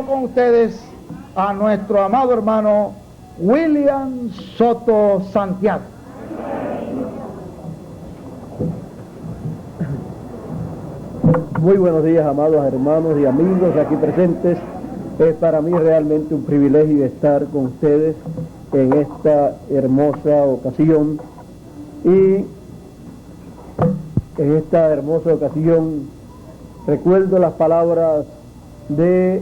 Con ustedes a nuestro amado hermano William Soto Santiago. Muy buenos días, amados hermanos y amigos aquí presentes. Es para mí realmente un privilegio estar con ustedes en esta hermosa ocasión. Y en esta hermosa ocasión recuerdo las palabras de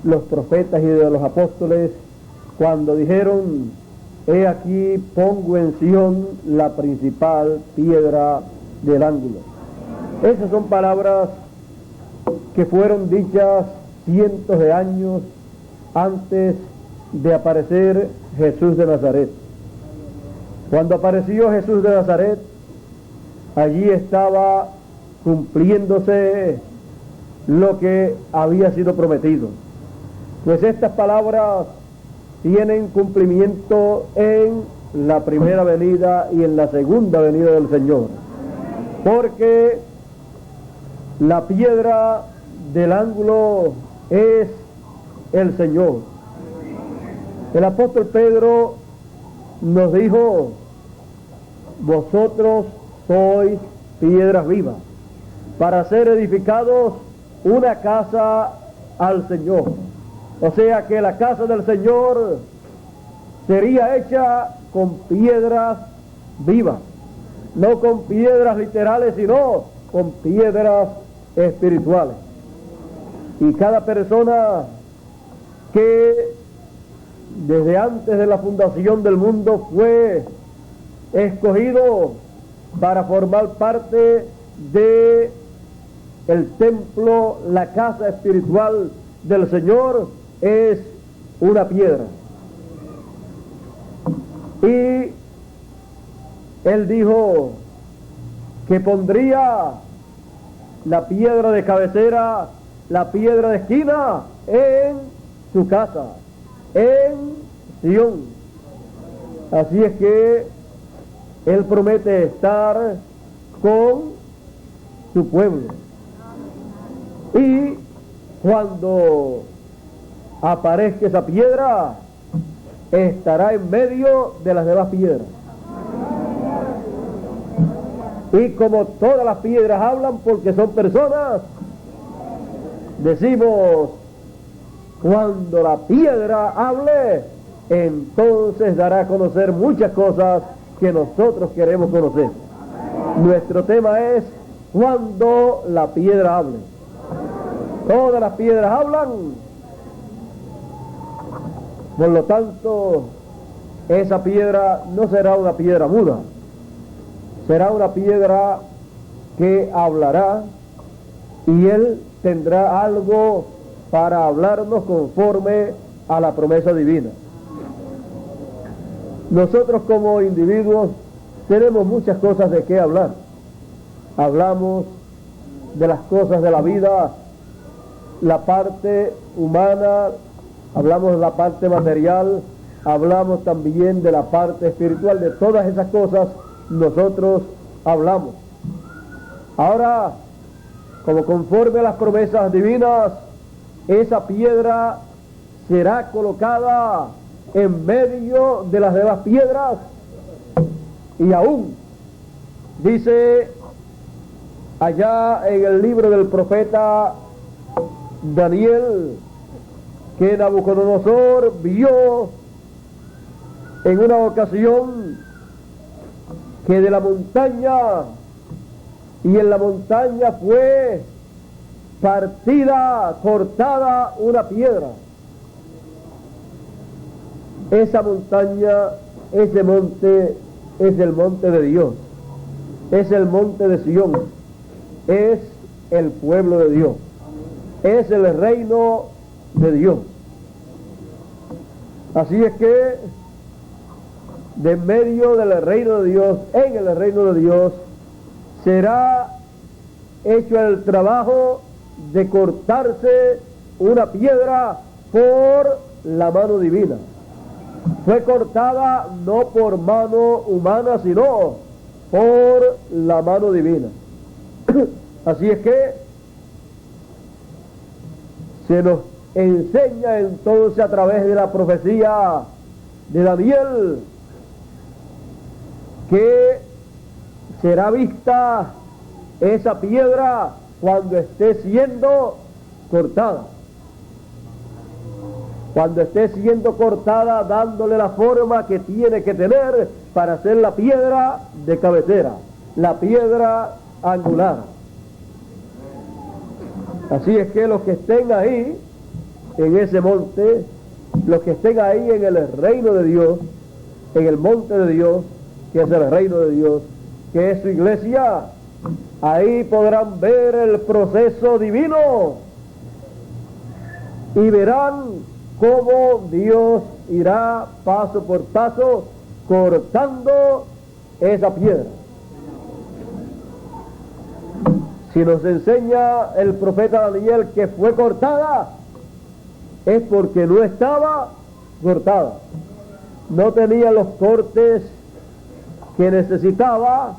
los profetas y de los apóstoles cuando dijeron: he aquí pongo en Sión la principal piedra del ángulo. Esas son palabras que fueron dichas cientos de años antes de aparecer Jesús de Nazaret. Cuando apareció Jesús de Nazaret, allí estaba cumpliéndose lo que había sido prometido. Pues estas palabras tienen cumplimiento en la primera venida y en la segunda venida del Señor. Porque la piedra del ángulo es el Señor. El apóstol Pedro nos dijo: vosotros sois piedras vivas, para ser edificados una casa al Señor. O sea que la casa del Señor sería hecha con piedras vivas, no con piedras literales, sino con piedras espirituales. Y cada persona que desde antes de la fundación del mundo fue escogido para formar parte de el templo, la casa espiritual del Señor, es una piedra. Y él dijo que pondría la piedra de cabecera, la piedra de esquina, en su casa, en Sión. Así es que él promete estar con su pueblo. Y cuando aparezca esa piedra, estará en medio de las demás piedras. Y como todas las piedras hablan porque son personas, decimos: cuando la piedra hable, entonces dará a conocer muchas cosas que nosotros queremos conocer. Nuestro tema es: cuando la piedra hable. Todas las piedras hablan. Por lo tanto, esa piedra no será una piedra muda, será una piedra que hablará, y Él tendrá algo para hablarnos conforme a la promesa divina. Nosotros como individuos tenemos muchas cosas de qué hablar. Hablamos de las cosas de la vida, la parte humana, hablamos de la parte material, hablamos también de la parte espiritual. De todas esas cosas nosotros hablamos. Ahora, como conforme a las promesas divinas, esa piedra será colocada en medio de las demás piedras. Y aún dice allá en el libro del profeta Daniel que Nabucodonosor vio en una ocasión que de la montaña, y en la montaña fue partida, cortada una piedra. Esa montaña, ese monte, es el monte de Dios, es el monte de Sión, es el pueblo de Dios, es el reino de Dios. Así es que de en medio del reino de Dios, en el reino de Dios, será hecho el trabajo de cortarse una piedra por la mano divina. Fue cortada no por mano humana, sino por la mano divina. Así es que se nos enseña entonces a través de la profecía de Daniel que será vista esa piedra cuando esté siendo cortada. Cuando esté siendo cortada, dándole la forma que tiene que tener para ser la piedra de cabecera, la piedra angular. Así es que los que estén ahí, en ese monte, los que estén ahí en el reino de Dios, en el monte de Dios, que es el reino de Dios, que es su iglesia, ahí podrán ver el proceso divino y verán cómo Dios irá paso por paso cortando esa piedra. Si nos enseña el profeta Daniel que fue cortada, es porque no estaba cortada. No tenía los cortes que necesitaba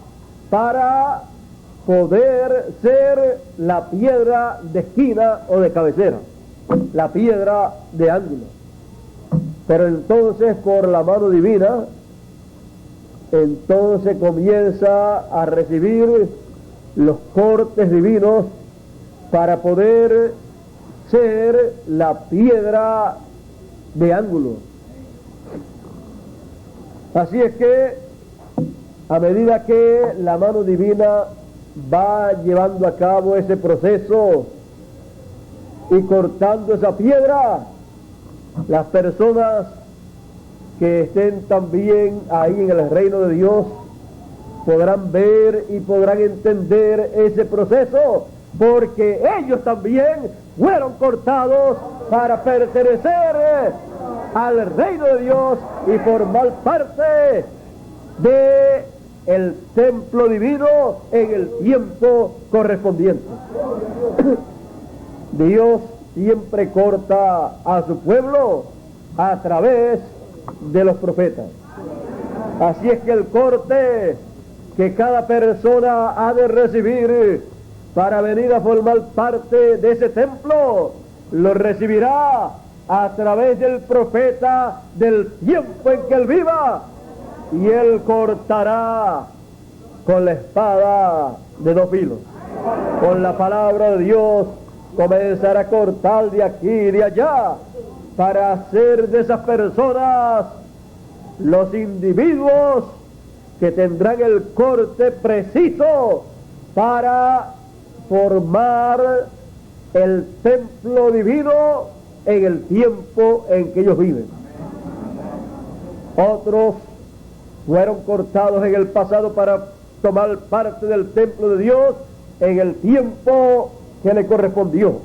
para poder ser la piedra de esquina o de cabecera, la piedra de ángulo. Pero entonces, por la mano divina, entonces comienza a recibir los cortes divinos para poder ser la piedra de ángulo. Así es que a medida que la mano divina va llevando a cabo ese proceso y cortando esa piedra, las personas que estén también ahí en el reino de Dios podrán ver y podrán entender ese proceso, porque ellos también fueron cortados para pertenecer al reino de Dios y formar parte de el templo divino en el tiempo correspondiente. Dios siempre corta a su pueblo a través de los profetas. Así es que el corte que cada persona ha de recibir para venir a formar parte de ese templo, lo recibirá a través del profeta del tiempo en que él viva, y él cortará con la espada de dos filos. Con la palabra de Dios comenzará a cortar de aquí y de allá para hacer de esas personas los individuos que tendrán el corte preciso para formar el templo divino en el tiempo en que ellos viven. Otros fueron cortados en el pasado para tomar parte del templo de Dios en el tiempo que le correspondió.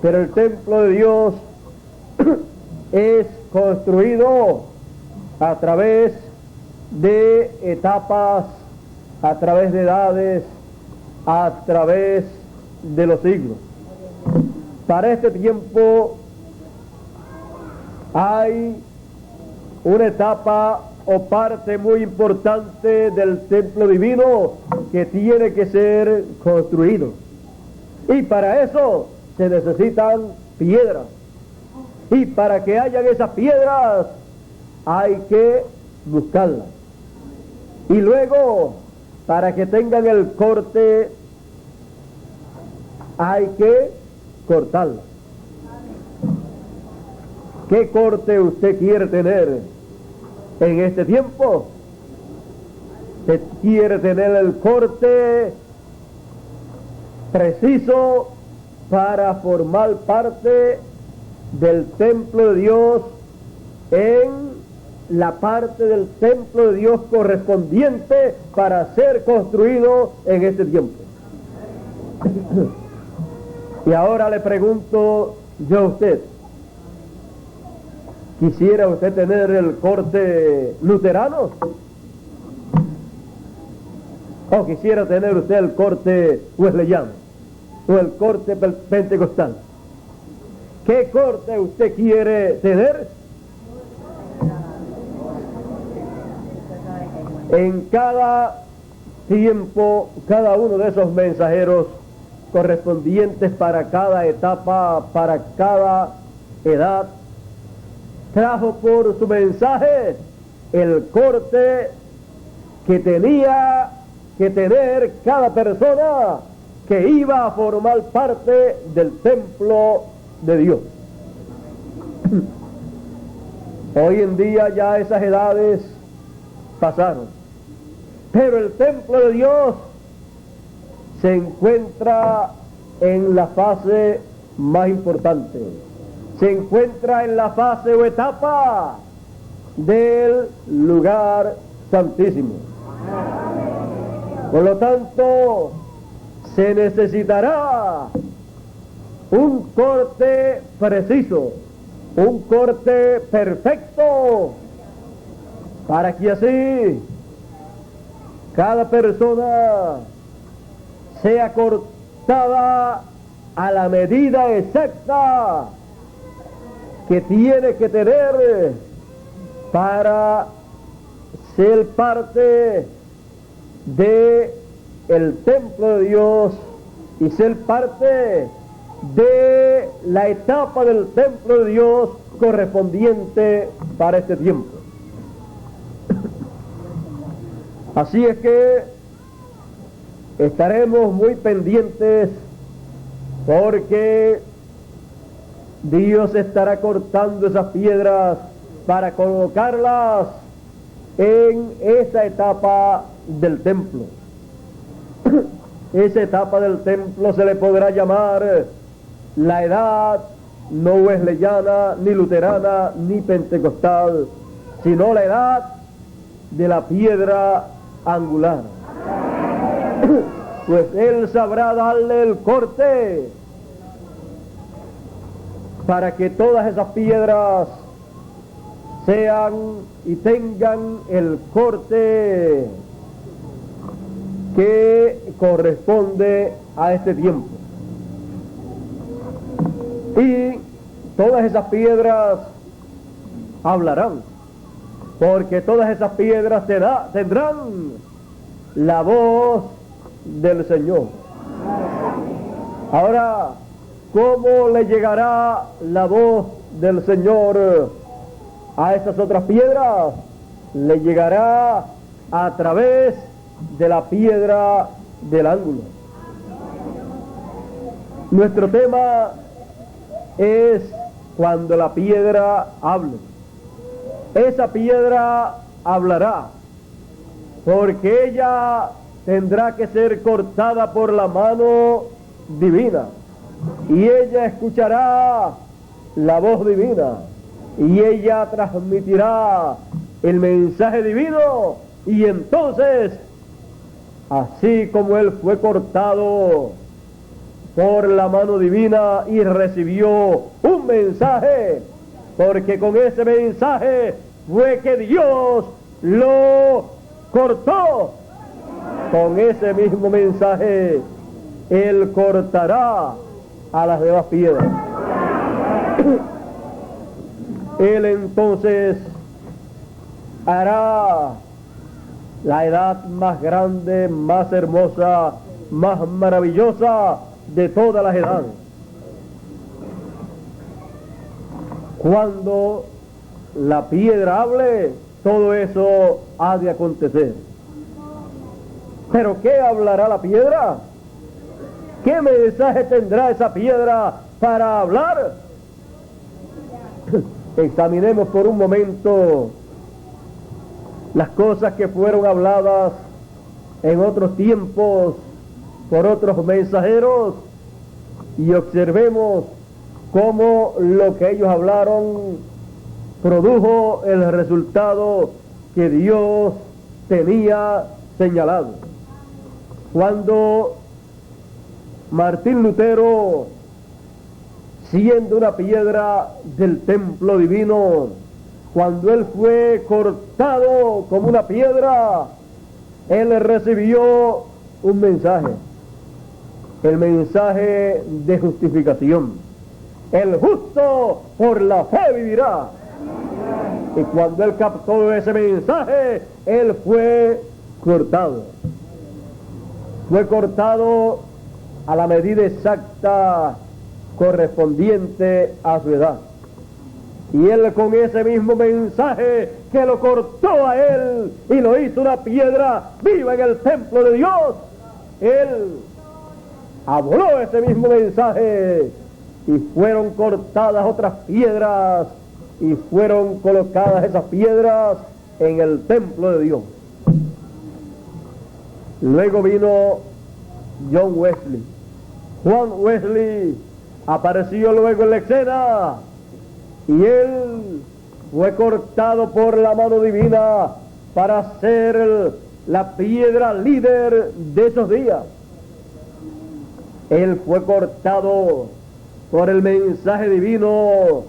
Pero el templo de Dios es construido a través de etapas, a través de edades, a través de los siglos. Para este tiempo hay una etapa o parte muy importante del templo divino que tiene que ser construido, y para eso se necesitan piedras, y para que hayan esas piedras hay que buscarlas, y luego para que tengan el corte hay que cortarlas. ¿Qué corte usted quiere tener en este tiempo? ¿Usted quiere tener el corte preciso para formar parte del templo de Dios en la parte del templo de Dios correspondiente para ser construido en este tiempo? Y ahora le pregunto yo a usted, ¿quisiera usted tener el corte luterano? ¿O quisiera tener usted el corte wesleyano? ¿O el corte pentecostal? ¿Qué corte usted quiere tener? En cada tiempo, cada uno de esos mensajeros correspondientes para cada etapa, para cada edad, trajo por su mensaje el corte que tenía que tener cada persona que iba a formar parte del templo de Dios. Hoy en día ya esas edades pasaron, pero el templo de Dios se encuentra en la fase más importante, se encuentra en la fase o etapa del lugar santísimo. Por lo tanto, se necesitará un corte preciso, un corte perfecto, para que así cada persona sea cortada a la medida exacta que tiene que tener para ser parte de el templo de Dios y ser parte de la etapa del templo de Dios correspondiente para este tiempo. Así es que estaremos muy pendientes, porque Dios estará cortando esas piedras para colocarlas en esa etapa del templo. Esa etapa del templo se le podrá llamar la edad no wesleyana, ni luterana, ni pentecostal, sino la edad de la piedra angular. Pues Él sabrá darle el corte para que todas esas piedras sean y tengan el corte que corresponde a este tiempo. Y todas esas piedras hablarán, porque todas esas piedras tendrán la voz del Señor. Ahora, ¿cómo le llegará la voz del Señor a esas otras piedras? Le llegará a través de la piedra del ángulo. Nuestro tema es cuando la piedra hable. Esa piedra hablará, porque ella tendrá que ser cortada por la mano divina, y ella escuchará la voz divina, y ella transmitirá el mensaje divino, y entonces, así como él fue cortado por la mano divina y recibió un mensaje, porque con ese mensaje fue que Dios lo cortó, con ese mismo mensaje Él cortará a las demás piedras. Él entonces hará la edad más grande, más hermosa, más maravillosa de todas las edades. Cuando la piedra hable, todo eso ha de acontecer. ¿Pero qué hablará la piedra? ¿Qué mensaje tendrá esa piedra para hablar? Examinemos por un momento las cosas que fueron habladas en otros tiempos por otros mensajeros, y observemos cómo lo que ellos hablaron produjo el resultado que Dios tenía señalado. Cuando Martín Lutero, siendo una piedra del templo divino, cuando él fue cortado como una piedra, él recibió un mensaje, el mensaje de justificación. El justo por la fe vivirá. Y cuando él captó ese mensaje, él fue cortado. Fue cortado a la medida exacta correspondiente a su edad. Y él con ese mismo mensaje que lo cortó a él y lo hizo una piedra viva en el templo de Dios, él habló ese mismo mensaje y fueron cortadas otras piedras y fueron colocadas esas piedras en el templo de Dios. Luego vino John Wesley. Juan Wesley apareció luego en la escena y él fue cortado por la mano divina para ser la piedra líder de esos días. Él fue cortado por el mensaje divino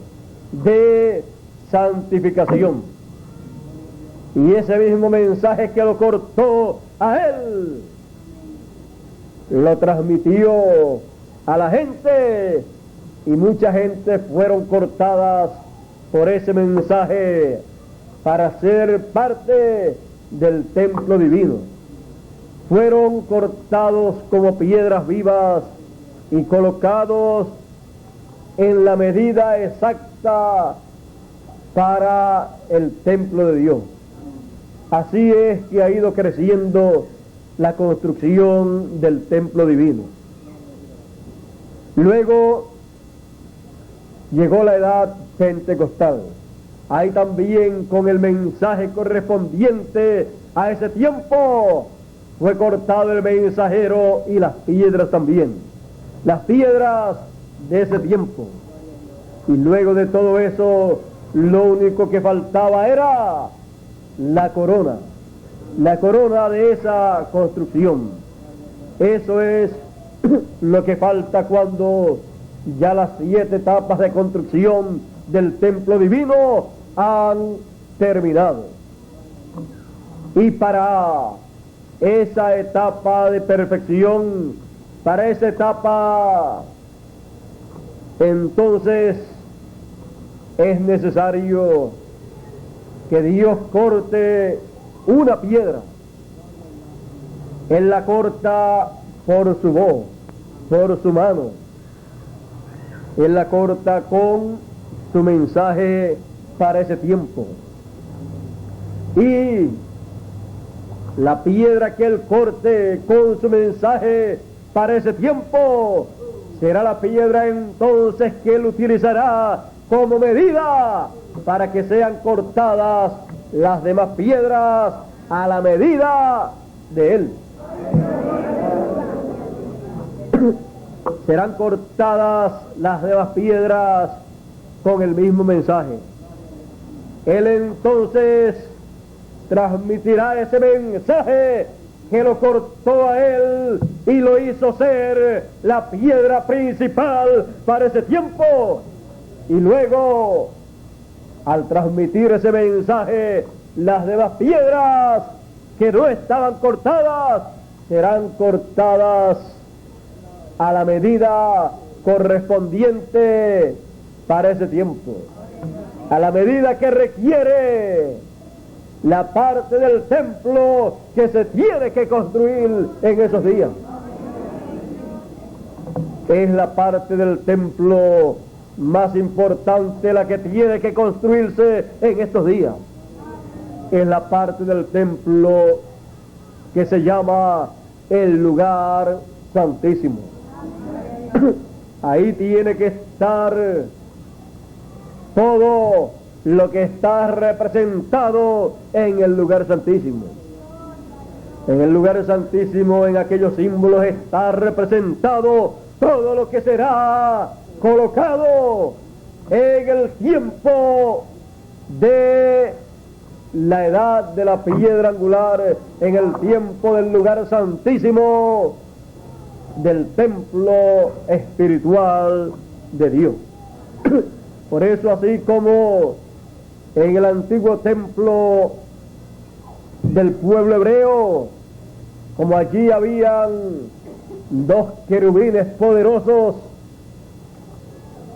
de santificación. Y ese mismo mensaje que lo cortó a él, lo transmitió a la gente, y mucha gente fueron cortadas por ese mensaje para ser parte del templo divino. Fueron cortados como piedras vivas y colocados en la medida exacta para el templo de Dios. Así es que ha ido creciendo la construcción del templo divino. Luego llegó la edad pentecostal. Ahí también, con el mensaje correspondiente a ese tiempo, fue cortado el mensajero y las piedras también. Las piedras de ese tiempo. Y luego de todo eso, lo único que faltaba era la corona de esa construcción. Eso es lo que falta cuando ya las 7 etapas de construcción del templo divino han terminado. Y para esa etapa de perfección, para esa etapa, entonces es necesario que Dios corte una piedra. Él la corta por su voz, por su mano. Él la corta con su mensaje para ese tiempo. Y la piedra que él corte con su mensaje para ese tiempo será la piedra entonces que él utilizará como medida para que sean cortadas las demás piedras a la medida de él. Serán cortadas las demás piedras con el mismo mensaje. Él entonces transmitirá ese mensaje que lo cortó a él y lo hizo ser la piedra principal para ese tiempo. Y luego, al transmitir ese mensaje, las demás piedras que no estaban cortadas serán cortadas a la medida correspondiente para ese tiempo, a la medida que requiere la parte del templo que se tiene que construir en esos días. Es la parte del templo más importante la que tiene que construirse en estos días. Es la parte del templo que se llama el lugar santísimo. Ahí tiene que estar todo lo que está representado en el lugar santísimo. En el lugar santísimo, en aquellos símbolos, está representado todo lo que será colocado en el tiempo de la edad de la piedra angular, en el tiempo del lugar santísimo del templo espiritual de Dios. Por eso, así como en el antiguo templo del pueblo hebreo, como allí habían 2 querubines poderosos,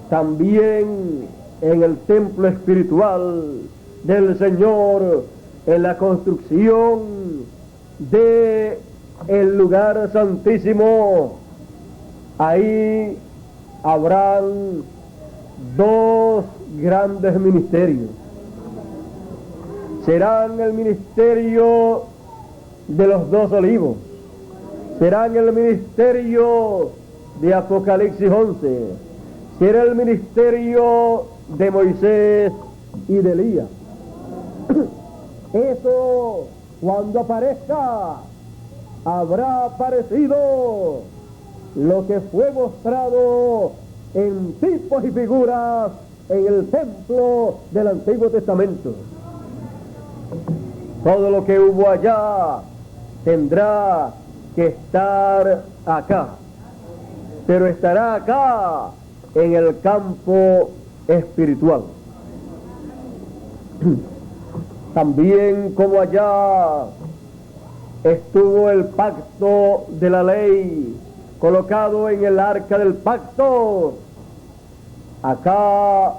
también en el templo espiritual del Señor, en la construcción de el lugar santísimo, ahí habrán 2 grandes ministerios. Serán el ministerio de los 2 olivos, serán el ministerio de Apocalipsis 11, será el ministerio de Moisés y de Elías. Eso, cuando aparezca, habrá aparecido lo que fue mostrado en tipos y figuras en el templo del Antiguo Testamento. Todo lo que hubo allá tendrá que estar acá, pero estará acá en el campo espiritual. También como allá estuvo el pacto de la ley colocado en el arca del pacto, acá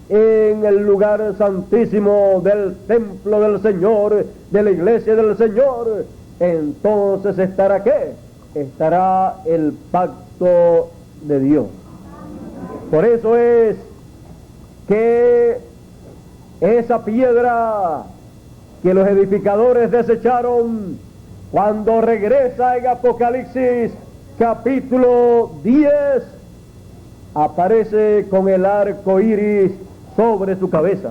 en el lugar santísimo del templo del Señor, de la iglesia del Señor, entonces estará ¿qué? Estará el pacto de Dios. Por eso es que esa piedra que los edificadores desecharon, cuando regresa en Apocalipsis capítulo 10, aparece con el arco iris sobre su cabeza,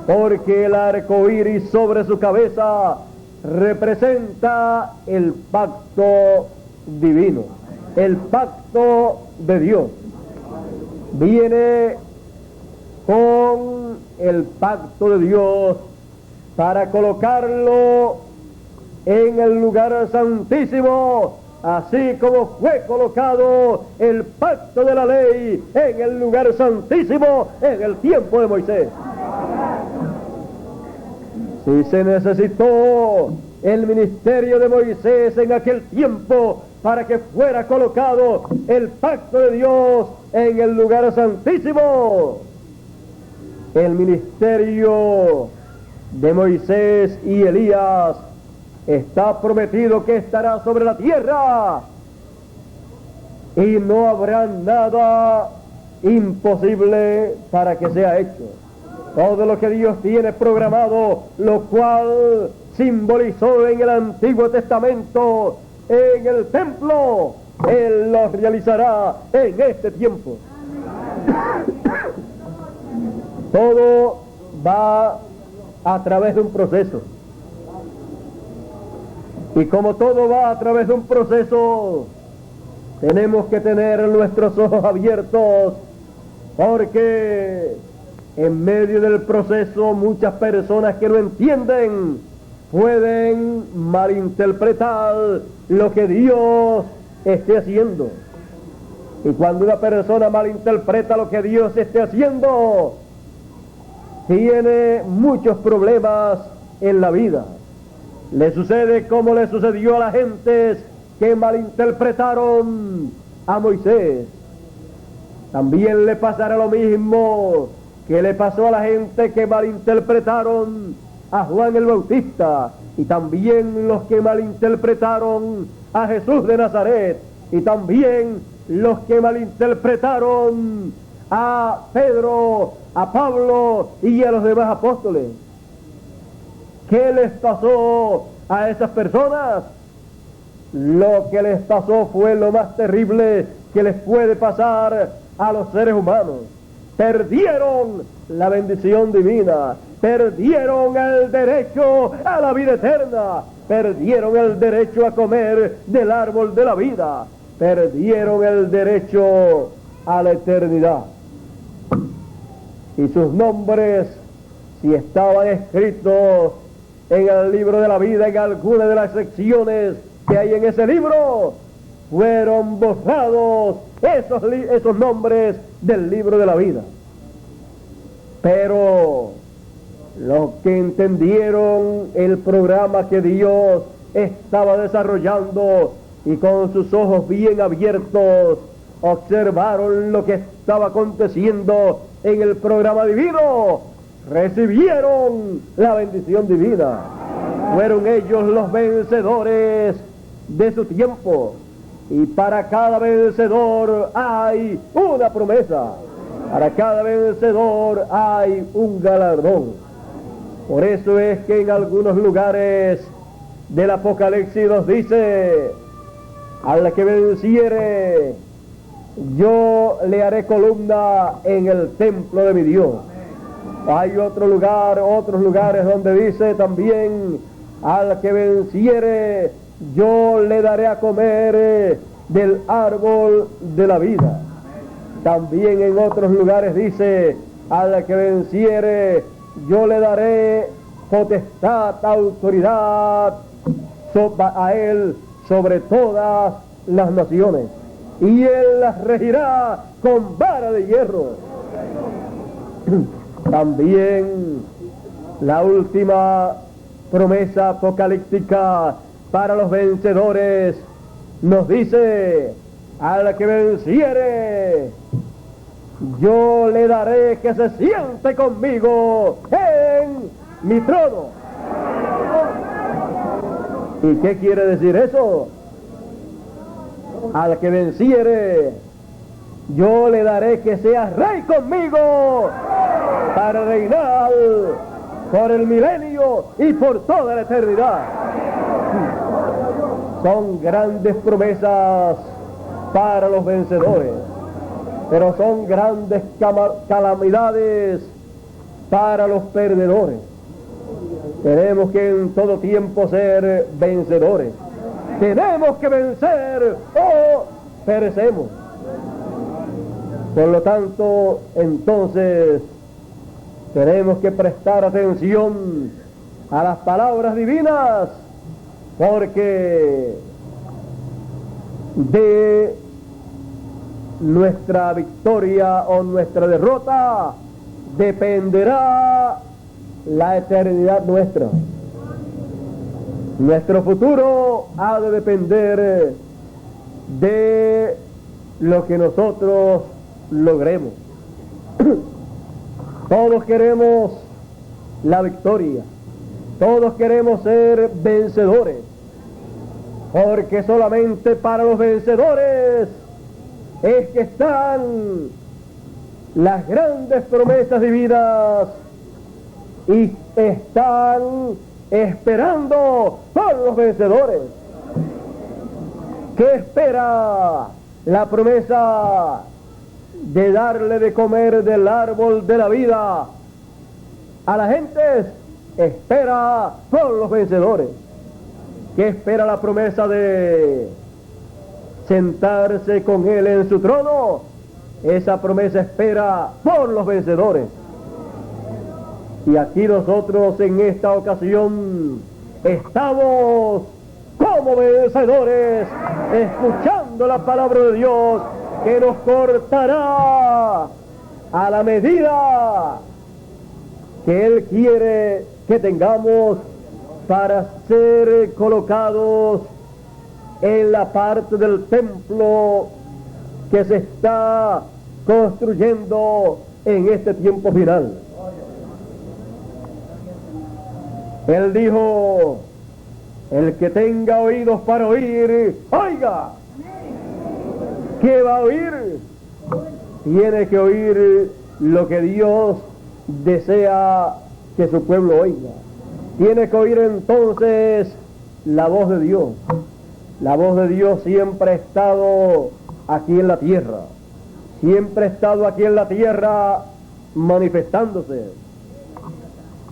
porque el arco iris sobre su cabeza representa el pacto divino, el pacto de Dios. Viene con el pacto de Dios para colocarlo en el lugar santísimo, así como fue colocado el pacto de la ley en el lugar santísimo en el tiempo de Moisés. Si se necesitó el ministerio de Moisés en aquel tiempo para que fuera colocado el pacto de Dios en el lugar santísimo, el ministerio de Moisés y Elías está prometido que estará sobre la tierra, y no habrá nada imposible para que sea hecho. Todo lo que Dios tiene programado, lo cual simbolizó en el Antiguo Testamento, en el templo, Él lo realizará en este tiempo. Todo va a través de un proceso. Y como todo va a través de un proceso, tenemos que tener nuestros ojos abiertos, porque en medio del proceso muchas personas que no entienden pueden malinterpretar lo que Dios esté haciendo. Y cuando una persona malinterpreta lo que Dios esté haciendo, tiene muchos problemas en la vida. Le sucede como le sucedió a las gentes que malinterpretaron a Moisés. También le pasará lo mismo que le pasó a la gente que malinterpretaron a Juan el Bautista, y también los que malinterpretaron a Jesús de Nazaret, y también los que malinterpretaron a Pedro, a Pablo y a los demás apóstoles. ¿Qué les pasó a esas personas? Lo que les pasó fue lo más terrible que les puede pasar a los seres humanos. Perdieron la bendición divina, perdieron el derecho a la vida eterna, perdieron el derecho a comer del árbol de la vida, perdieron el derecho a la eternidad. Y sus nombres, si estaban escritos en el libro de la vida, en alguna de las secciones que hay en ese libro, fueron borrados esos nombres del libro de la vida. Pero los que entendieron el programa que Dios estaba desarrollando y con sus ojos bien abiertos observaron lo que estaba aconteciendo en el programa divino, recibieron la bendición divina. Fueron ellos los vencedores de su tiempo, y para cada vencedor hay una promesa. Para cada vencedor hay un galardón. Por eso es que en algunos lugares del Apocalipsis nos dice: al que venciere, yo le haré columna en el templo de mi Dios. Hay otros lugares donde dice también: al que venciere, yo le daré a comer del árbol de la vida. También en otros lugares dice: al que venciere, yo le daré potestad, autoridad a él sobre todas las naciones, y él las regirá con vara de hierro. También la última promesa apocalíptica para los vencedores nos dice: al que venciere, yo le daré que se siente conmigo en mi trono. ¿Y qué quiere decir eso? Al que venciere, yo le daré que sea rey conmigo para reinar por el milenio y por toda la eternidad. Son grandes promesas para los vencedores, pero son grandes calamidades para los perdedores. Tenemos que en todo tiempo ser vencedores. Tenemos que vencer o perecemos. Por lo tanto, entonces, tenemos que prestar atención a las palabras divinas, porque de nuestra victoria o nuestra derrota dependerá la eternidad nuestra. Nuestro futuro ha de depender de lo que nosotros logremos. Todos queremos la victoria, todos queremos ser vencedores, porque solamente para los vencedores es que están las grandes promesas divinas y están esperando por los vencedores. ¿Qué espera la promesa de darle de comer del árbol de la vida a la gente? Espera por los vencedores. ¿Qué espera la promesa de sentarse con él en su trono? Esa promesa espera por los vencedores. Y aquí nosotros en esta ocasión estamos como vencedores, escuchando la palabra de Dios, que nos cortará a la medida que Él quiere que tengamos para ser colocados en la parte del templo que se está construyendo en este tiempo final. Él dijo: el que tenga oídos para oír, oiga. ¿Qué va a oír? Tiene que oír lo que Dios desea que su pueblo oiga. Tiene que oír entonces la voz de Dios. La voz de Dios siempre ha estado aquí en la tierra. Siempre ha estado aquí en la tierra manifestándose.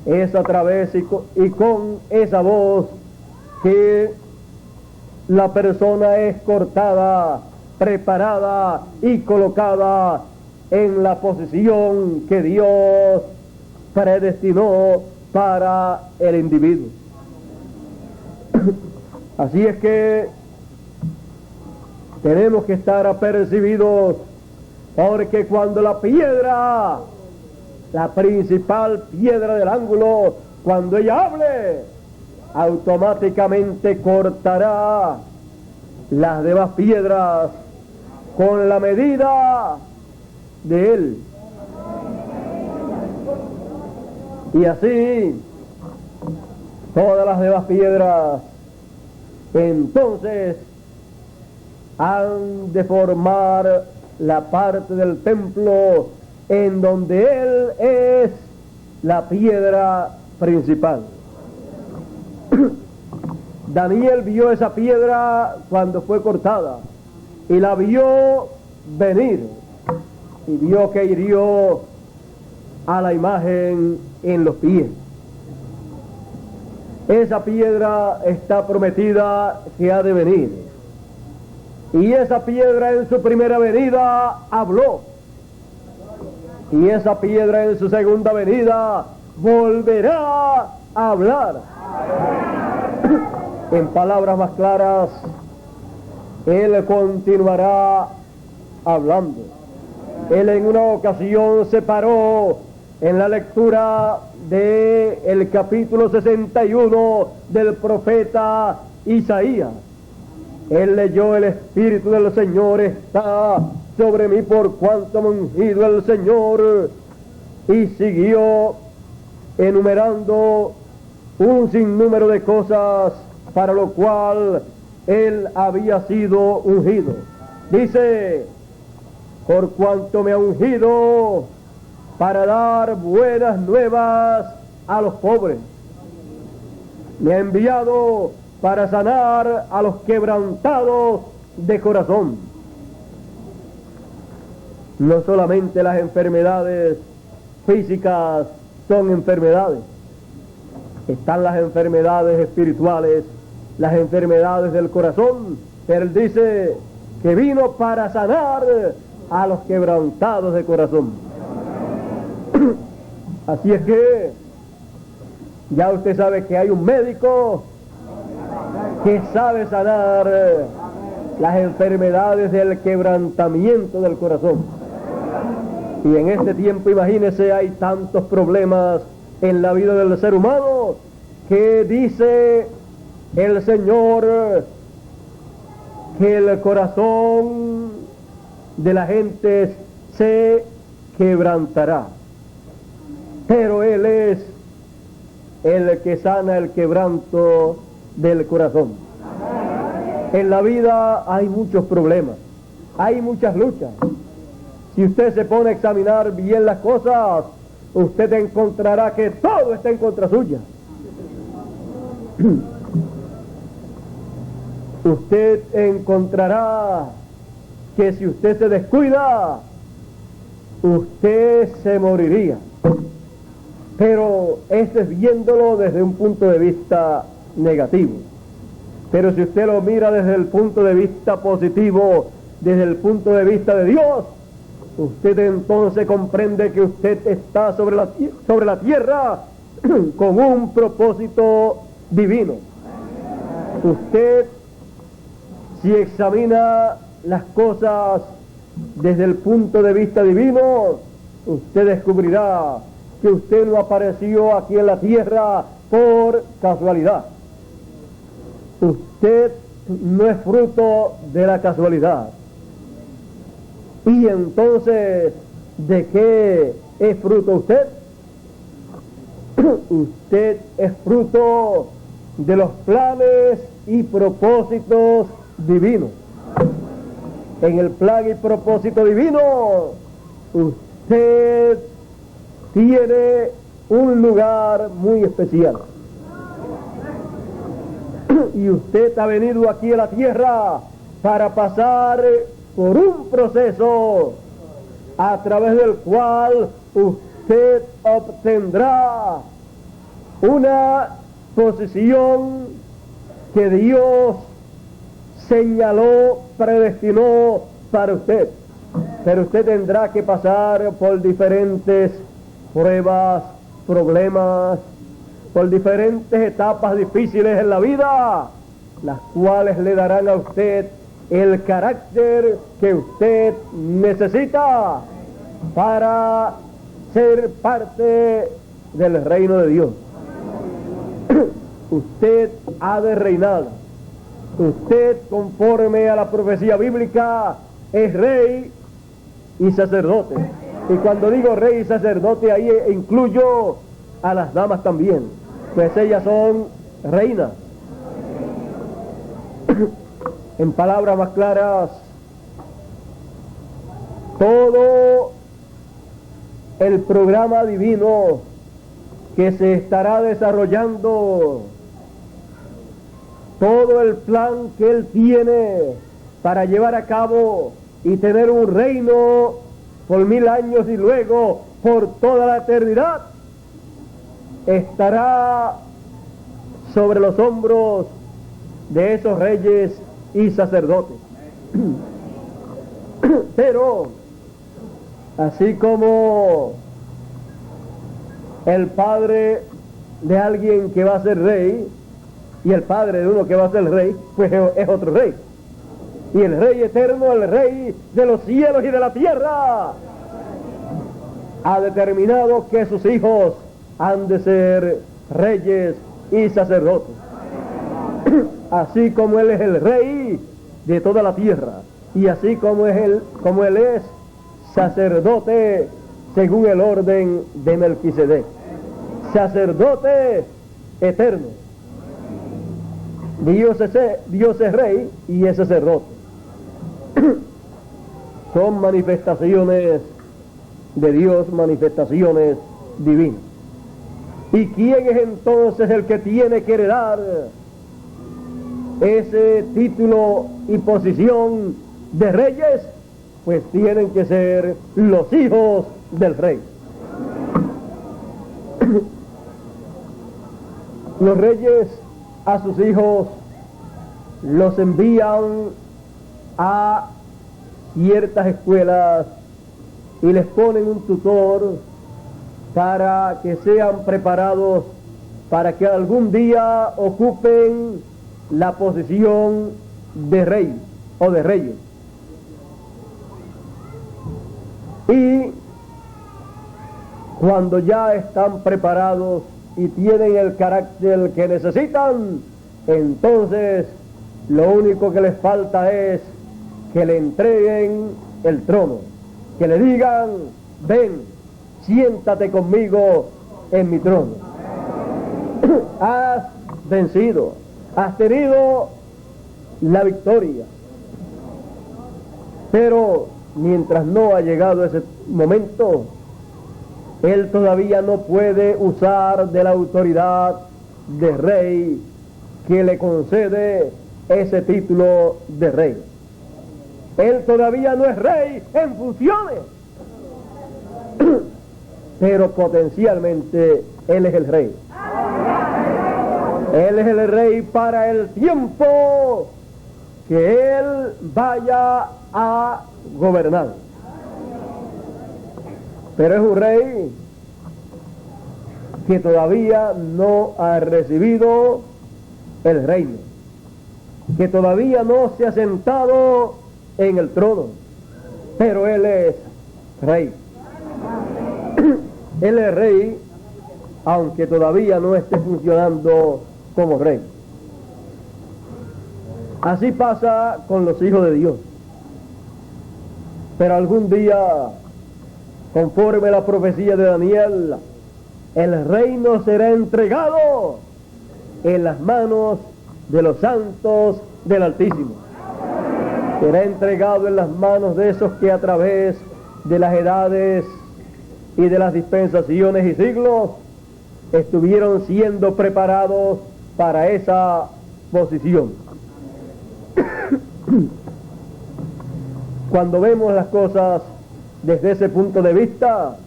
Es a través y con esa voz que la persona es cortada, preparada y colocada en la posición que Dios predestinó para el individuo. Así es que tenemos que estar apercibidos, porque cuando la piedra, la principal piedra del ángulo, cuando ella hable, automáticamente cortará las demás piedras con la medida de él. Y así todas las demás piedras entonces han de formar la parte del templo en donde Él es la piedra principal. Daniel vio esa piedra cuando fue cortada y la vio venir y vio que hirió a la imagen en los pies. Esa piedra está prometida que ha de venir. Y esa piedra en su primera venida habló. Y esa piedra en su segunda venida volverá a hablar. En palabras más claras, Él continuará hablando. Él en una ocasión se paró en la lectura del capítulo 61 del profeta Isaías. Él leyó: el Espíritu del Señor está sobre mí por cuanto me ha ungido el Señor. Y siguió enumerando un sinnúmero de cosas para lo cual Él había sido ungido. Dice: por cuanto me ha ungido para dar buenas nuevas a los pobres. Me ha enviado para sanar a los quebrantados de corazón. No solamente las enfermedades físicas son enfermedades. Están las enfermedades espirituales, las enfermedades del corazón. Pero Él dice que vino para sanar a los quebrantados de corazón. Así es que ya usted sabe que hay un médico que sabe sanar las enfermedades del quebrantamiento del corazón. Y en este tiempo, imagínese, hay tantos problemas en la vida del ser humano que dice el Señor que el corazón de la gente se quebrantará. Pero Él es el que sana el quebranto del corazón. En la vida hay muchos problemas, hay muchas luchas. Si usted se pone a examinar bien las cosas, usted encontrará que todo está en contra suya. Usted encontrará que si usted se descuida, usted se moriría. Pero esto es viéndolo desde un punto de vista negativo. Pero si usted lo mira desde el punto de vista positivo, desde el punto de vista de Dios, usted entonces comprende que usted está sobre la tierra con un propósito divino. Usted, si examina las cosas desde el punto de vista divino, usted descubrirá que usted no apareció aquí en la tierra por casualidad. Usted no es fruto de la casualidad. Y entonces, ¿de qué es fruto usted? Usted es fruto de los planes y propósitos divinos. En el plan y propósito divino, usted tiene un lugar muy especial. Y usted ha venido aquí a la tierra para pasar por un proceso a través del cual usted obtendrá una posición que Dios señaló, predestinó para usted. Pero usted tendrá que pasar por diferentes pruebas, problemas, por diferentes etapas difíciles en la vida, las cuales le darán a usted el carácter que usted necesita para ser parte del reino de Dios. Usted ha de reinar. Usted, conforme a la profecía bíblica, es rey y sacerdote. Y cuando digo rey y sacerdote, ahí incluyo a las damas también, pues ellas son reinas. En palabras más claras, todo el programa divino que se estará desarrollando, todo el plan que Él tiene para llevar a cabo y tener un reino por 1000 años y luego por toda la eternidad, estará sobre los hombros de esos reyes y sacerdotes. Pero así como el padre de alguien que va a ser rey y el padre de uno que va a ser rey, pues es otro rey. Y el rey eterno, el rey de los cielos y de la tierra, ha determinado que sus hijos han de ser reyes y sacerdotes. Así como Él es el rey de toda la tierra, y así como Él es sacerdote según el orden de Melquisedec, sacerdote eterno. Dios es rey y es sacerdote. Son manifestaciones de Dios, manifestaciones divinas. ¿Y quién es entonces el que tiene que heredar ese título y posición de reyes? Pues tienen que ser los hijos del rey. Los reyes a sus hijos los envían a ciertas escuelas y les ponen un tutor para que sean preparados para que algún día ocupen la posición de rey o de reyes. Y cuando ya están preparados y tienen el carácter que necesitan, entonces lo único que les falta es que le entreguen el trono, que le digan: ven, siéntate conmigo en mi trono. Has vencido, has tenido la victoria, pero mientras no ha llegado ese momento, él todavía no puede usar de la autoridad de rey que le concede ese título de rey. Él todavía no es rey en funciones, pero potencialmente Él es el rey. Él es el rey para el tiempo que Él vaya a gobernar. Pero es un rey que todavía no ha recibido el reino, que todavía no se ha sentado en el trono, pero Él es rey. Él es rey, aunque todavía no esté funcionando como rey. Así pasa con los hijos de Dios. Pero algún día, conforme a la profecía de Daniel, el reino será entregado en las manos de los santos del Altísimo. Será entregado en las manos de esos que a través de las edades y de las dispensaciones y siglos estuvieron siendo preparados para esa posición. Cuando vemos las cosas desde ese punto de vista,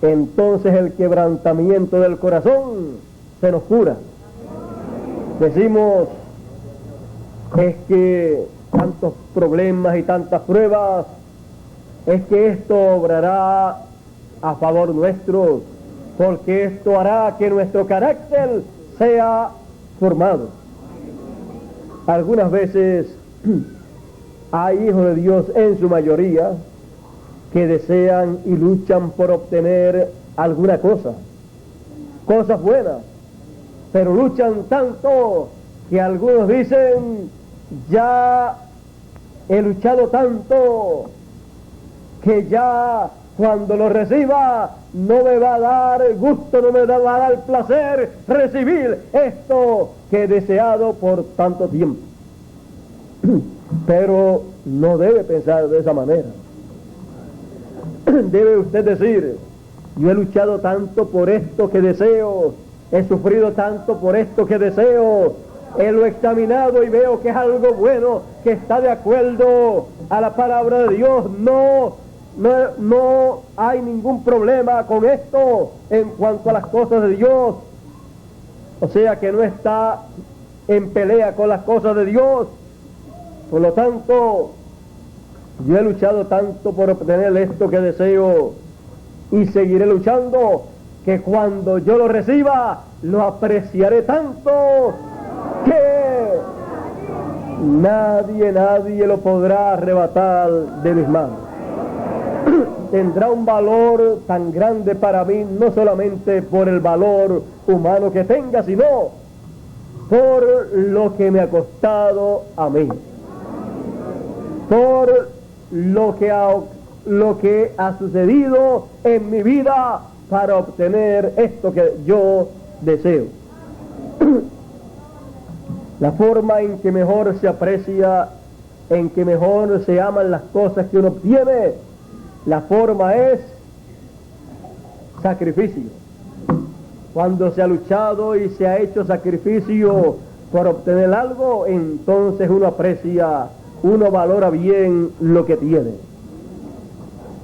entonces el quebrantamiento del corazón se nos cura. Decimos: es que tantos problemas y tantas pruebas, es que esto obrará a favor nuestro, porque esto hará que nuestro carácter sea formado. Algunas veces hay hijos de Dios, en su mayoría, que desean y luchan por obtener alguna cosa, cosas buenas, pero luchan tanto que algunos dicen: ya he luchado tanto que ya cuando lo reciba no me va a dar gusto, no me va a dar placer recibir esto que he deseado por tanto tiempo. Pero no debe pensar de esa manera. debe usted decir: yo he luchado tanto por esto que deseo, he sufrido tanto por esto que deseo, lo he examinado y veo que es algo bueno, que está de acuerdo a la palabra de Dios. No hay ningún problema con esto en cuanto a las cosas de Dios. O sea que no está en pelea con las cosas de Dios. Por lo tanto, yo he luchado tanto por obtener esto que deseo y seguiré luchando, que cuando yo lo reciba lo apreciaré tanto que nadie lo podrá arrebatar de mis manos. Tendrá un valor tan grande para mí, no solamente por el valor humano que tenga, sino por lo que me ha costado a mí, por lo que ha sucedido en mi vida para obtener esto que yo deseo. La forma en que mejor se aprecia, en que mejor se aman las cosas que uno obtiene, la forma es sacrificio. Cuando se ha luchado y se ha hecho sacrificio por obtener algo, entonces uno aprecia, uno valora bien lo que tiene.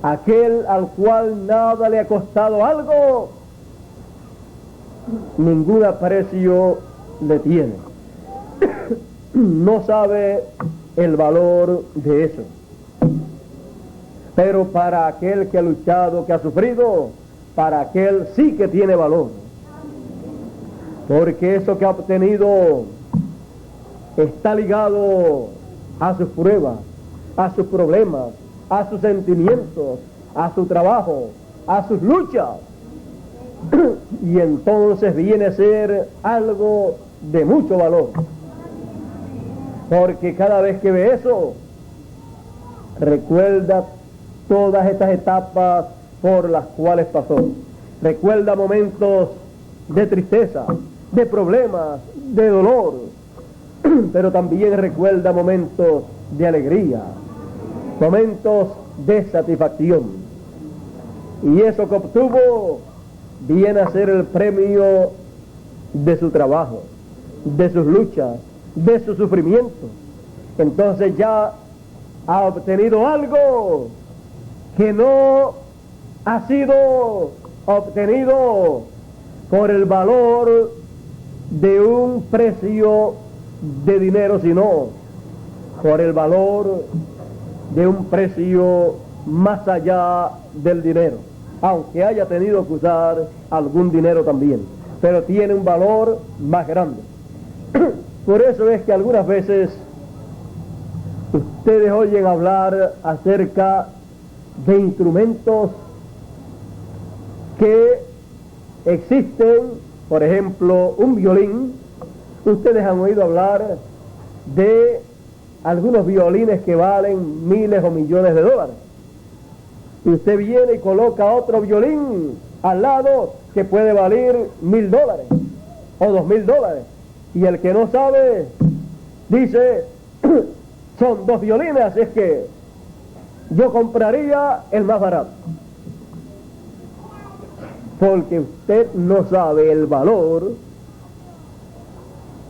Aquel al cual nada le ha costado algo, ningún aprecio le tiene. No sabe el valor de eso. Pero para aquel que ha luchado, que ha sufrido, para aquel sí que tiene valor. Porque eso que ha obtenido está ligado a sus pruebas, a sus problemas, a sus sentimientos, a su trabajo, a sus luchas. Y entonces viene a ser algo de mucho valor. Porque cada vez que ve eso, recuerda todas estas etapas por las cuales pasó. Recuerda momentos de tristeza, de problemas, de dolor, pero también recuerda momentos de alegría, momentos de satisfacción. Y eso que obtuvo viene a ser el premio de su trabajo, de sus luchas, de su sufrimiento. Entonces ya ha obtenido algo que no ha sido obtenido por el valor de un precio de dinero, sino por el valor de un precio más allá del dinero, aunque haya tenido que usar algún dinero también, pero tiene un valor más grande. Por eso es que algunas veces ustedes oyen hablar acerca de instrumentos que existen, por ejemplo, un violín. Ustedes han oído hablar de algunos violines que valen miles o millones de dólares. Y usted viene y coloca otro violín al lado que puede valer $1,000 o $2,000. Y el que no sabe dice: son dos violines, así es que yo compraría el más barato. Porque usted no sabe el valor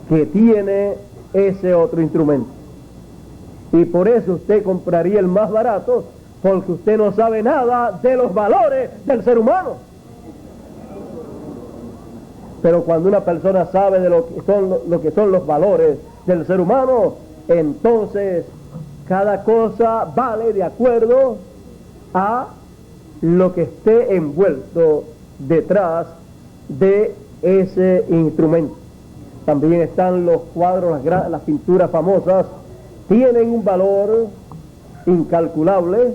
que tiene ese otro instrumento. Y por eso usted compraría el más barato, porque usted no sabe nada de los valores del ser humano. Pero cuando una persona sabe de lo que son los valores del ser humano, entonces cada cosa vale de acuerdo a lo que esté envuelto detrás de ese instrumento. También están los cuadros, las pinturas famosas, tienen un valor incalculable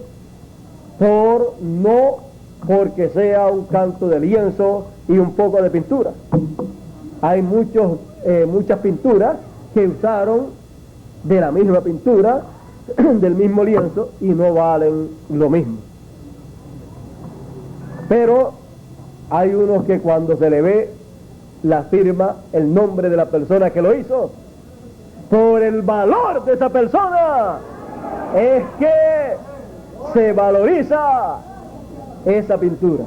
no porque sea un canto de lienzo y un poco de pintura. Hay muchas pinturas que usaron de la misma pintura, del mismo lienzo, y no valen lo mismo. Pero hay unos que cuando se le ve la firma, el nombre de la persona que lo hizo, por el valor de esa persona, es que se valoriza esa pintura.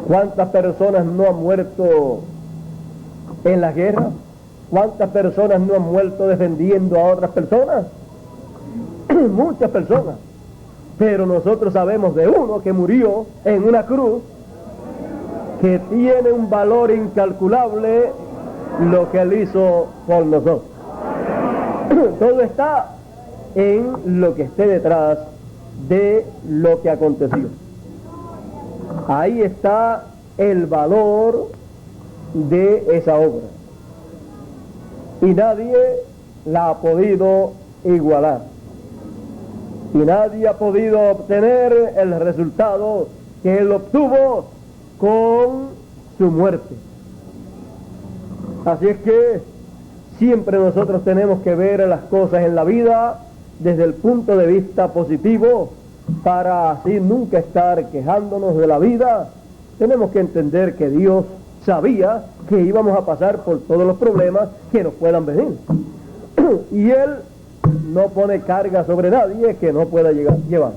¿Cuántas personas no han muerto en la guerra? ¿Cuántas personas no han muerto defendiendo a otras personas? Muchas personas. Pero nosotros sabemos de uno que murió en una cruz, que tiene un valor incalculable lo que él hizo por nosotros. Todo está en lo que esté detrás de lo que aconteció. Ahí está el valor de esa obra. Y nadie la ha podido igualar. Y nadie ha podido obtener el resultado que él obtuvo con su muerte. Así es que siempre nosotros tenemos que ver las cosas en la vida desde el punto de vista positivo, para así nunca estar quejándonos de la vida. Tenemos que entender que Dios sabía que íbamos a pasar por todos los problemas que nos puedan venir. Y Él no pone carga sobre nadie que no pueda llevar.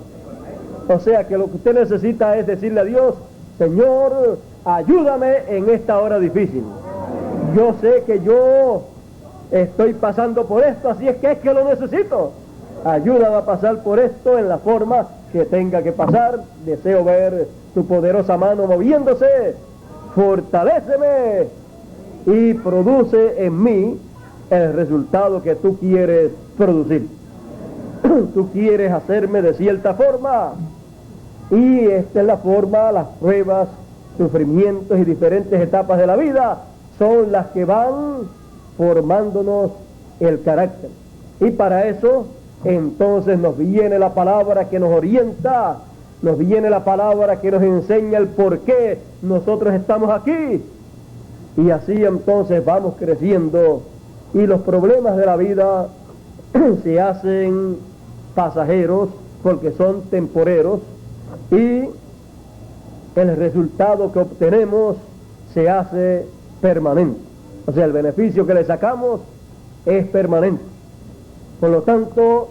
O sea que lo que usted necesita es decirle a Dios: Señor, ayúdame en esta hora difícil. Yo sé que yo estoy pasando por esto, así es que lo necesito. Ayúdame a pasar por esto en la forma que tenga que pasar. Deseo ver tu poderosa mano moviéndose. Fortaléceme y produce en mí el resultado que tú quieres producir. Tú quieres hacerme de cierta forma, y esta es la forma. Las pruebas, sufrimientos y diferentes etapas de la vida son las que van formándonos el carácter. Y para eso entonces nos viene la palabra que nos orienta, nos viene la palabra que nos enseña el por qué nosotros estamos aquí. Y así entonces vamos creciendo, y los problemas de la vida se hacen pasajeros porque son temporeros, y el resultado que obtenemos se hace permanente. O sea, el beneficio que le sacamos es permanente. Por lo tanto,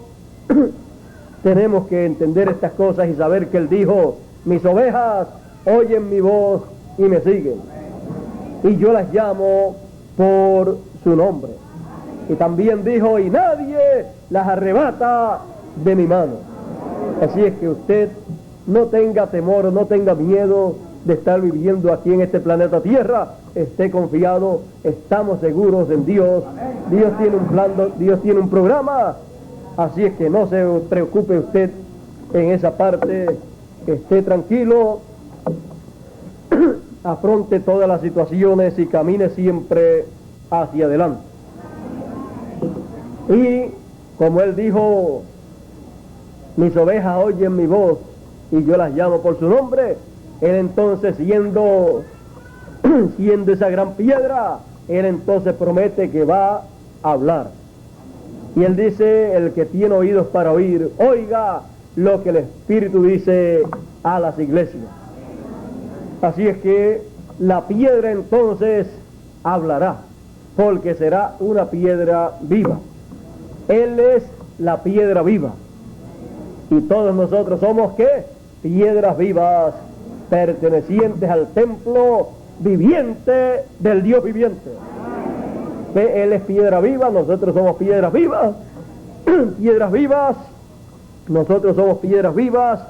tenemos que entender estas cosas y saber que Él dijo: mis ovejas oyen mi voz y me siguen, y yo las llamo por su nombre. Y también dijo: y nadie las arrebata de mi mano. Así es que usted no tenga temor, no tenga miedo de estar viviendo aquí en este planeta Tierra. Esté confiado, estamos seguros en Dios. Dios tiene un plan, Dios tiene un programa. Así es que no se preocupe usted en esa parte, esté tranquilo, afronte todas las situaciones y camine siempre hacia adelante. Y como Él dijo: mis ovejas oyen mi voz y yo las llamo por su nombre, Él entonces siendo esa gran piedra, Él entonces promete que va a hablar. Y Él dice: el que tiene oídos para oír, oiga lo que el Espíritu dice a las iglesias. Así es que la piedra entonces hablará, porque será una piedra viva. Él es la piedra viva. Y todos nosotros somos, ¿qué? Piedras vivas, pertenecientes al templo viviente del Dios viviente. Él es piedra viva, nosotros somos piedras vivas. Piedras vivas, nosotros somos piedras vivas,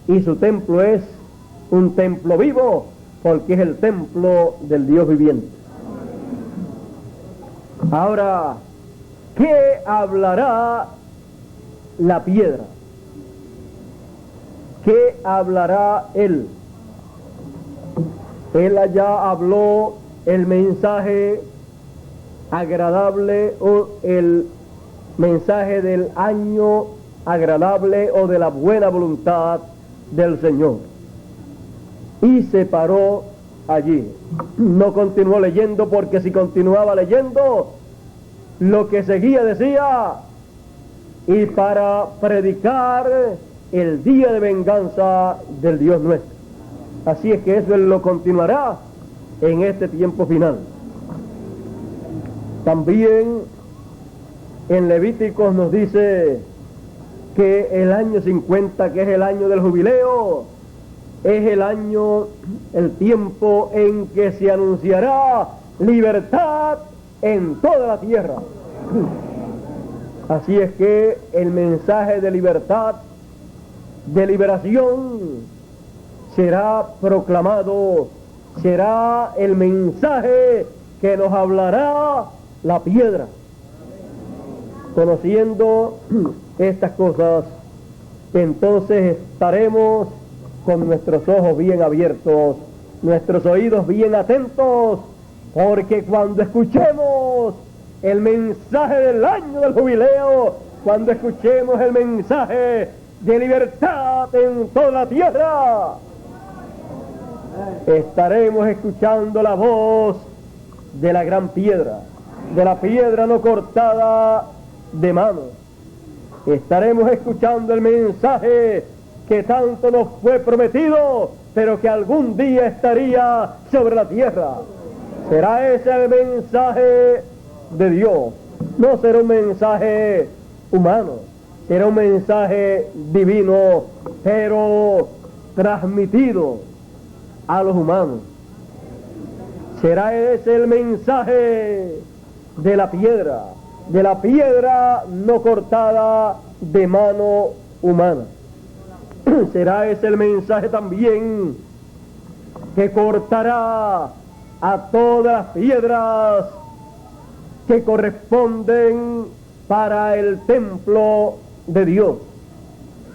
y su templo es un templo vivo, porque es el templo del Dios viviente. Ahora, ¿qué hablará la piedra? ¿Qué hablará Él? Él allá habló el mensaje agradable, o el mensaje del año agradable, o de la buena voluntad del Señor. Y se paró allí. No continuó leyendo, porque si continuaba leyendo, lo que seguía decía: y para predicar el día de venganza del Dios nuestro. Así es que eso Él lo continuará en este tiempo final. También en Levíticos nos dice que el año 50, que es el año del jubileo, es el año, el tiempo en que se anunciará libertad en toda la tierra. Así es que el mensaje de libertad, de liberación, será proclamado, será el mensaje que nos hablará la piedra. Conociendo estas cosas, entonces estaremos con nuestros ojos bien abiertos, nuestros oídos bien atentos, porque cuando escuchemos el mensaje del año del jubileo, cuando escuchemos el mensaje de libertad en toda la tierra, estaremos escuchando la voz de la gran piedra, de la piedra no cortada de mano. Estaremos escuchando el mensaje que tanto nos fue prometido, pero que algún día estaría sobre la tierra. Será ese el mensaje de Dios. No será un mensaje humano, será un mensaje divino, pero transmitido a los humanos. Será ese el mensaje de la piedra no cortada de mano humana. Será ese el mensaje también que cortará a todas las piedras que corresponden para el templo de Dios.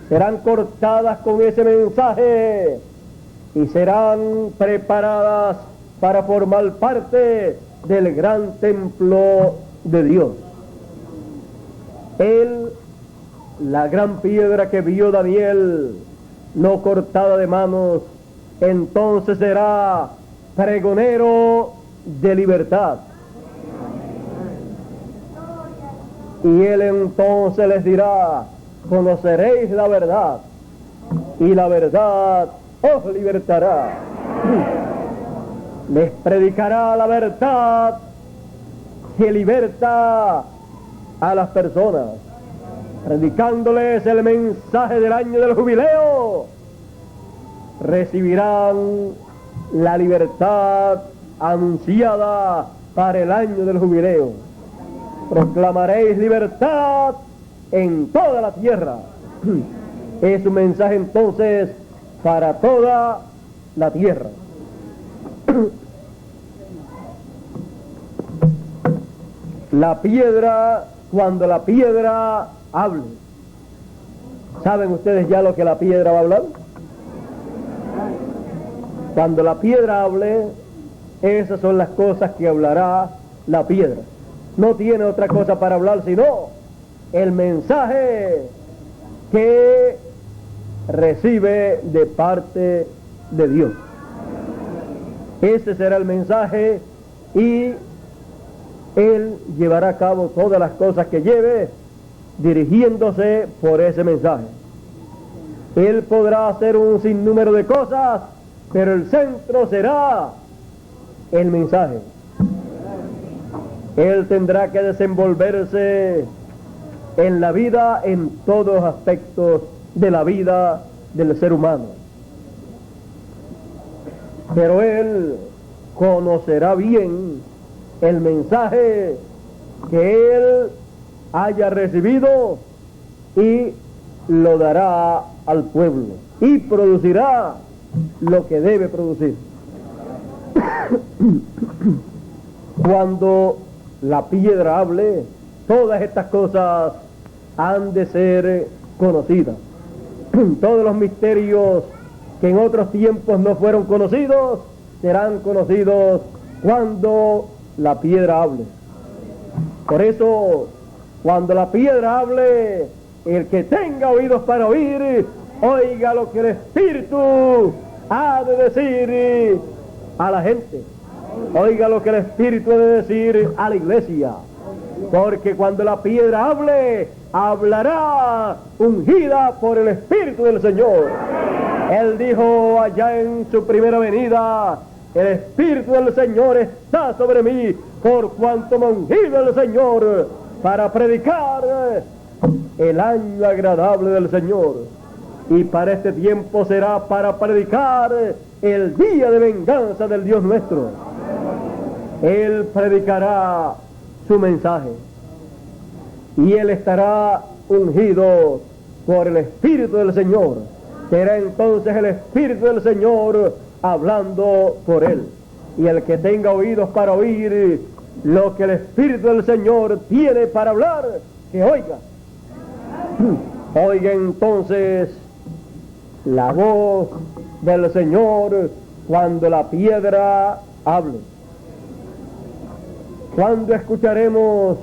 Serán cortadas con ese mensaje y serán preparadas para formar parte del gran templo de Dios. La gran piedra que vio Daniel, no cortada de manos, entonces será pregonero de libertad. Y él entonces les dirá: conoceréis la verdad, y la verdad os libertará. Les predicará la verdad que liberta a las personas, predicándoles el mensaje del año del jubileo. Recibirán la libertad anunciada para el año del jubileo. Proclamaréis libertad en toda la tierra. Es un mensaje entonces para toda la tierra. La piedra, cuando la piedra hable. ¿Saben ustedes ya lo que la piedra va a hablar? Cuando la piedra hable, esas son las cosas que hablará la piedra. No tiene otra cosa para hablar sino el mensaje que recibe de parte de Dios. Ese será el mensaje y él llevará a cabo todas las cosas que lleve dirigiéndose por ese mensaje. Él podrá hacer un sinnúmero de cosas, pero el centro será el mensaje. Él tendrá que desenvolverse en la vida, en todos los aspectos de la vida del ser humano. Pero él conocerá bien el mensaje que él haya recibido y lo dará al pueblo y producirá lo que debe producir. Cuando la piedra hable, todas estas cosas han de ser conocidas. Todos los misterios que en otros tiempos no fueron conocidos serán conocidos cuando la piedra hable. Por eso, cuando la piedra hable, el que tenga oídos para oír, oiga lo que el Espíritu ha de decir a la gente. Oiga lo que el Espíritu ha de decir a la iglesia. Porque cuando la piedra hable, hablará ungida por el Espíritu del Señor. Él dijo allá en su primera venida: el Espíritu del Señor está sobre mí, por cuanto me ha ungido el Señor para predicar el año agradable del Señor. Y para este tiempo será para predicar el día de venganza del Dios nuestro. Él predicará su mensaje. Y Él estará ungido por el Espíritu del Señor. Será entonces el Espíritu del Señor hablando por Él. Y el que tenga oídos para oír lo que el Espíritu del Señor tiene para hablar, que oiga. Oiga entonces la voz del Señor cuando la piedra hable. ¿Cuándo escucharemos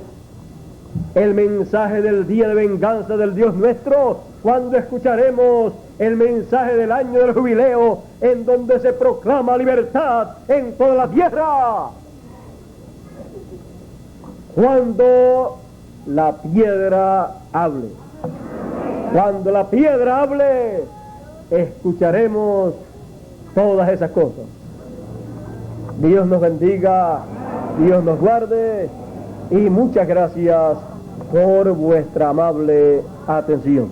el mensaje del día de venganza del Dios nuestro? ¿Cuándo escucharemos el mensaje del año del jubileo en donde se proclama libertad en toda la tierra? Cuando la piedra hable. Cuando la piedra hable, escucharemos todas esas cosas. Dios nos bendiga, Dios nos guarde y muchas gracias por vuestra amable atención.